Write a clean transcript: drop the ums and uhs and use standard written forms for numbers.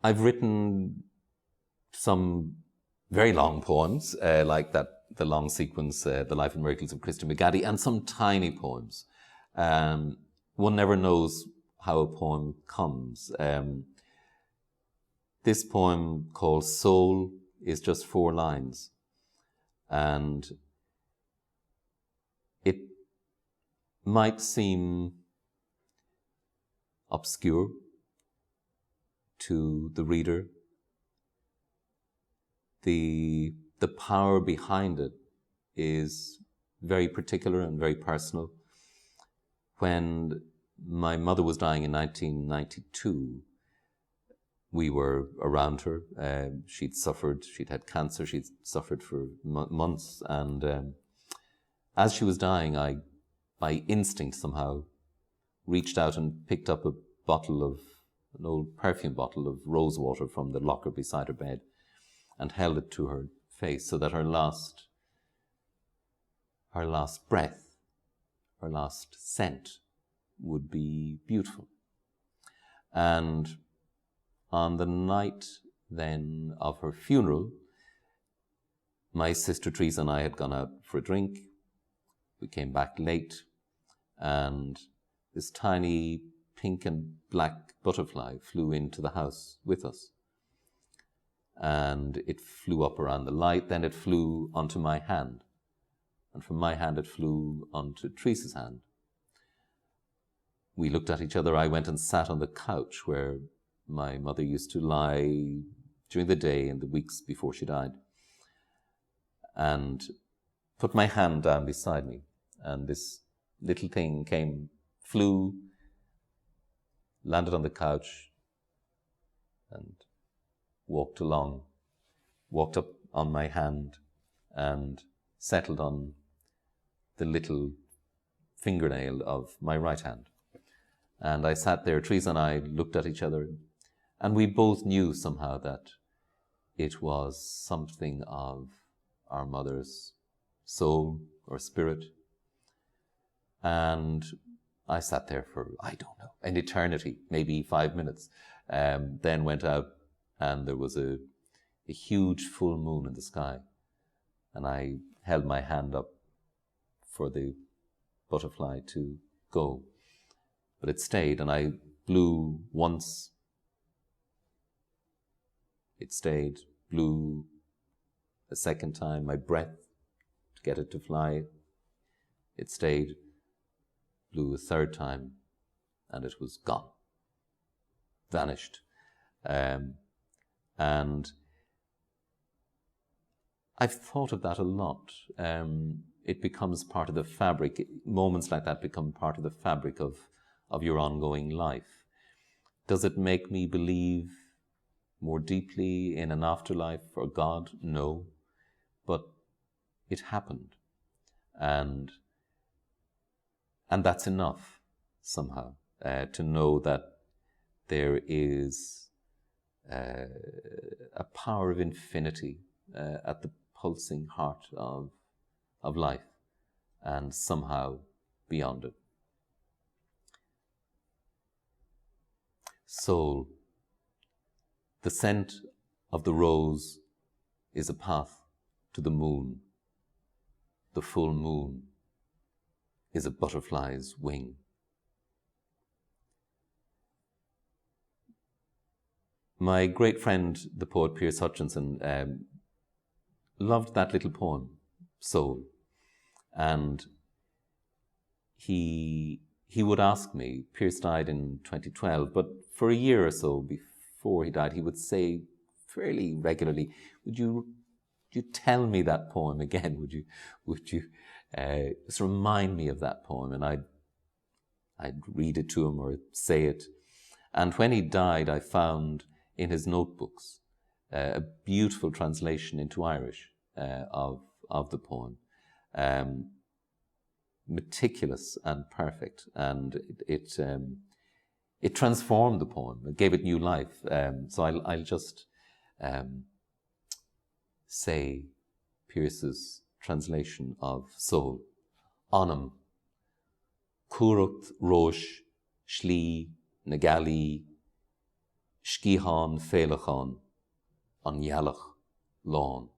I've written some very long poems, like the long sequence, The Life and Miracles of Christian McGaddy, and some tiny poems. One never knows how a poem comes. This poem called Soul is just 4 lines, and it might seem obscure to the reader. The power behind it is very particular and very personal. When my mother was dying in 1992, we were around her. She'd had cancer, she'd suffered for months, and as she was dying, I, by instinct somehow, reached out and picked up an old perfume bottle of rose water from the locker beside her bed and held it to her face so that her last breath, her last scent would be beautiful. And on the night then of her funeral, my sister Teresa and I had gone out for a drink. We came back late, and this tiny pink and black butterfly flew into the house with us. And it flew up around the light, then it flew onto my hand. And from my hand it flew onto Teresa's hand. We looked at each other. I went and sat on the couch where my mother used to lie during the day and the weeks before she died, and put my hand down beside me. And this little thing flew, landed on the couch, and walked up on my hand and settled on the little fingernail of my right hand. And I sat there, Teresa and I looked at each other, and we both knew somehow that it was something of our mother's soul or spirit. And I sat there for, I don't know, an eternity, maybe 5 minutes, then went out, and there was a huge full moon in the sky. And I held my hand up for the butterfly to go. But it stayed, and I blew once. It stayed, blew a second time, my breath to get it to fly. It stayed, blew a third time, and it was gone, vanished. And I've thought of that a lot. It becomes part of the fabric. Moments like that become part of the fabric of your ongoing life. Does it make me believe more deeply in an afterlife or God? No. But it happened. And that's enough, somehow, to know that there is a power of infinity at the pulsing heart of life, and somehow beyond it. Soul. The scent of the rose is a path to the moon. The full moon is a butterfly's wing. My great friend, the poet Piers Hutchinson, loved that little poem, Soul. And he would ask me, Piers died in 2012, but for a year or so before he died, he would say fairly regularly, would you tell me that poem again? Would you just remind me of that poem? And I'd read it to him or say it. And when he died, I found in his notebooks a beautiful translation into Irish of the poem. Meticulous and perfect, and it transformed the poem. It gave it new life. So I'll just say Pierce's translation of Soul. Anam, Cuarecht Rosh Slí na Gaillimh scíán, félachán, an Yalach, Lán.